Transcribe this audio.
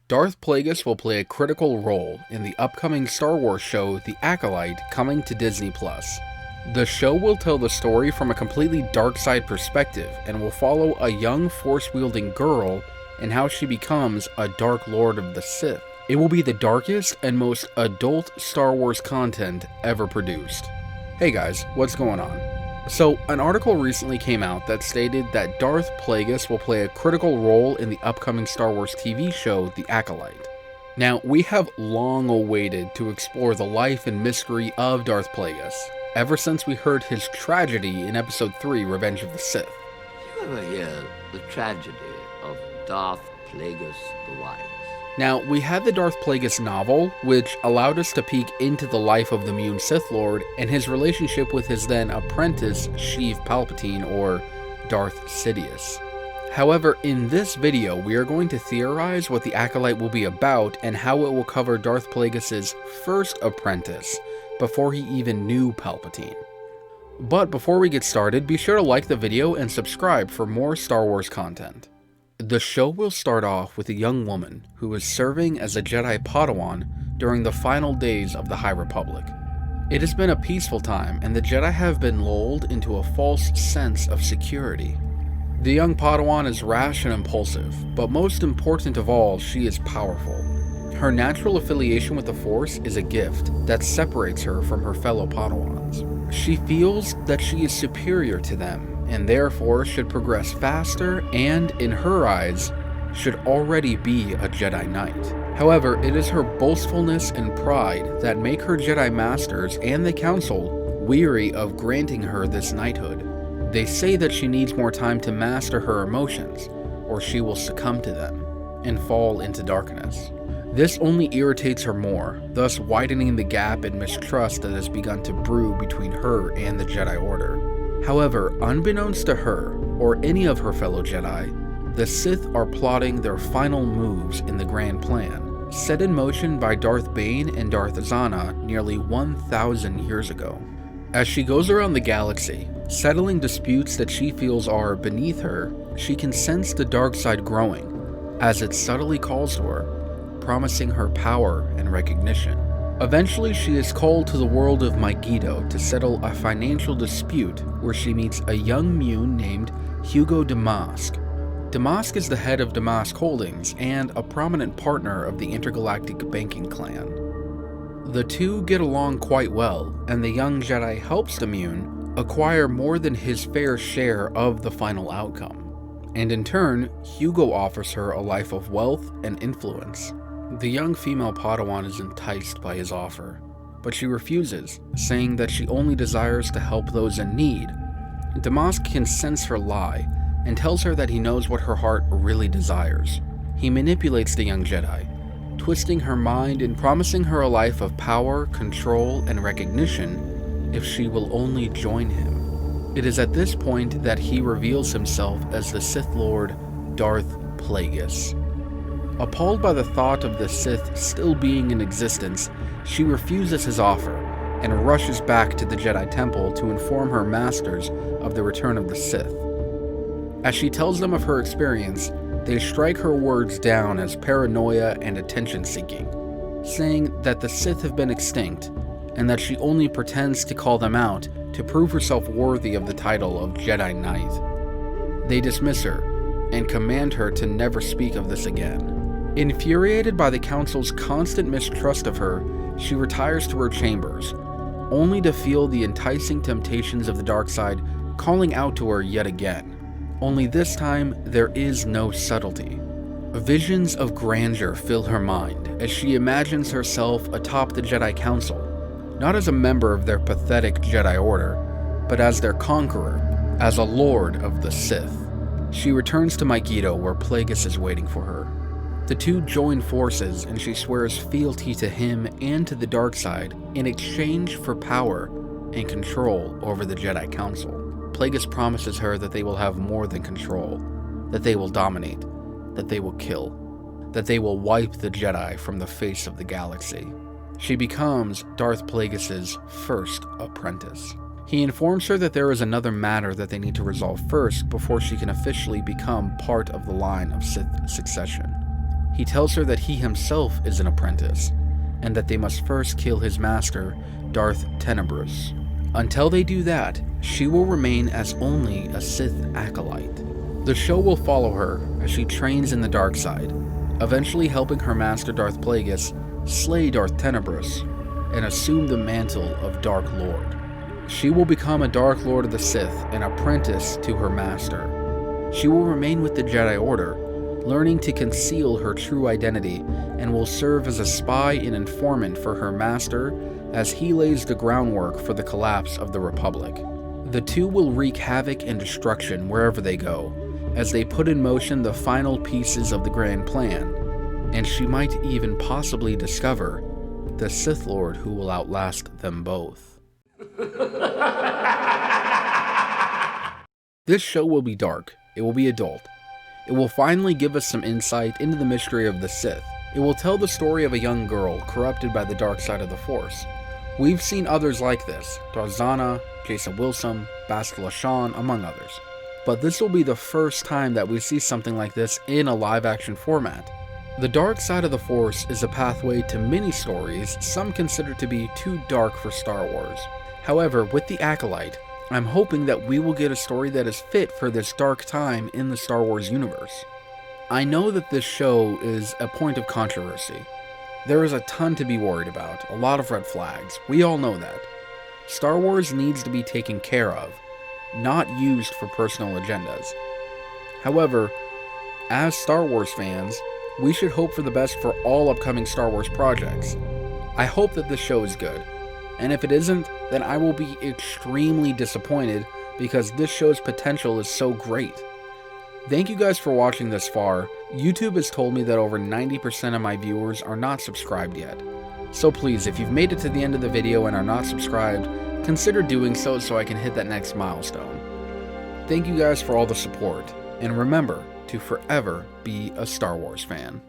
Darth Plagueis will play a critical role in the upcoming Star Wars show The Acolyte coming to Disney+. The show will tell the story from a completely dark side perspective and will follow a young Force-wielding girl and how she becomes a Dark Lord of the Sith. It will be the darkest and most adult Star Wars content ever produced. Hey guys, what's going on? So, an article recently came out that stated that Darth Plagueis will play a critical role in the upcoming Star Wars TV show, The Acolyte. Now, we have long awaited to explore the life and mystery of Darth Plagueis, ever since we heard his tragedy in Episode 3, Revenge of the Sith. Did you ever hear the tragedy of Darth Plagueis the Wise? Now, we had the Darth Plagueis novel, which allowed us to peek into the life of the Muun Sith Lord and his relationship with his then apprentice, Sheev Palpatine, or Darth Sidious. However, in this video, we are going to theorize what the Acolyte will be about and how it will cover Darth Plagueis' first apprentice, before he even knew Palpatine. But before we get started, be sure to like the video and subscribe for more Star Wars content. The show will start off with a young woman who is serving as a Jedi Padawan during the final days of the High Republic. It has been a peaceful time, and the Jedi have been lulled into a false sense of security. The young Padawan is rash and impulsive, but most important of all, she is powerful. Her natural affiliation with the Force is a gift that separates her from her fellow Padawans. She feels that she is superior to them, and therefore should progress faster and, in her eyes, should already be a Jedi Knight. However, it is her boastfulness and pride that make her Jedi Masters and the Council weary of granting her this knighthood. They say that she needs more time to master her emotions, or she will succumb to them and fall into darkness. This only irritates her more, thus widening the gap and mistrust that has begun to brew between her and the Jedi Order. However, unbeknownst to her, or any of her fellow Jedi, the Sith are plotting their final moves in the grand plan, set in motion by Darth Bane and Darth Zana nearly 1,000 years ago. As she goes around the galaxy, settling disputes that she feels are beneath her, she can sense the dark side growing, as it subtly calls to her, promising her power and recognition. Eventually, she is called to the world of Megiddo to settle a financial dispute where she meets a young Muun named Hugo Damask. Damask is the head of Damask Holdings and a prominent partner of the intergalactic banking clan. The two get along quite well, and the young Jedi helps the Muun acquire more than his fair share of the final outcome. And in turn, Hugo offers her a life of wealth and influence. The young female Padawan is enticed by his offer, but she refuses, saying that she only desires to help those in need. Damask can sense her lie, and tells her that he knows what her heart really desires. He manipulates the young Jedi, twisting her mind and promising her a life of power, control, and recognition if she will only join him. It is at this point that he reveals himself as the Sith Lord Darth Plagueis. Appalled by the thought of the Sith still being in existence, she refuses his offer and rushes back to the Jedi Temple to inform her masters of the return of the Sith. As she tells them of her experience, they strike her words down as paranoia and attention-seeking, saying that the Sith have been extinct and that she only pretends to call them out to prove herself worthy of the title of Jedi Knight. They dismiss her and command her to never speak of this again. Infuriated by the Council's constant mistrust of her, she retires to her chambers, only to feel the enticing temptations of the dark side calling out to her yet again. Only this time, there is no subtlety. Visions of grandeur fill her mind as she imagines herself atop the Jedi Council, not as a member of their pathetic Jedi Order, but as their conqueror, as a Lord of the Sith. She returns to Megiddo where Plagueis is waiting for her. The two join forces and she swears fealty to him and to the dark side in exchange for power and control over the Jedi Council. Plagueis promises her that they will have more than control, that they will dominate, that they will kill, that they will wipe the Jedi from the face of the galaxy. She becomes Darth Plagueis' first apprentice. He informs her that there is another matter that they need to resolve first before she can officially become part of the line of Sith succession. He tells her that he himself is an apprentice, and that they must first kill his master, Darth Tenebrous. Until they do that, she will remain as only a Sith acolyte. The show will follow her as she trains in the dark side, eventually helping her master Darth Plagueis slay Darth Tenebrous and assume the mantle of Dark Lord. She will become a Dark Lord of the Sith and apprentice to her master. She will remain with the Jedi Order, learning to conceal her true identity, and will serve as a spy and informant for her master as he lays the groundwork for the collapse of the Republic. The two will wreak havoc and destruction wherever they go, as they put in motion the final pieces of the grand plan, and she might even possibly discover the Sith Lord who will outlast them both. This show will be dark, it will be adult. It will finally give us some insight into the mystery of the Sith. It will tell the story of a young girl corrupted by the dark side of the Force. We've seen others like this, Darzana, Jason Wilson, Bastila Shan, among others. But this will be the first time that we see something like this in a live-action format. The dark side of the Force is a pathway to many stories some consider to be too dark for Star Wars. However, with The Acolyte, I'm hoping that we will get a story that is fit for this dark time in the Star Wars universe. I know that this show is a point of controversy. There is a ton to be worried about, a lot of red flags, we all know that. Star Wars needs to be taken care of, not used for personal agendas. However, as Star Wars fans, we should hope for the best for all upcoming Star Wars projects. I hope that this show is good, and if it isn't, then I will be extremely disappointed because this show's potential is so great. Thank you guys for watching this far. YouTube has told me that over 90% of my viewers are not subscribed yet. So please, if you've made it to the end of the video and are not subscribed, consider doing so I can hit that next milestone. Thank you guys for all the support, and remember to forever be a Star Wars fan.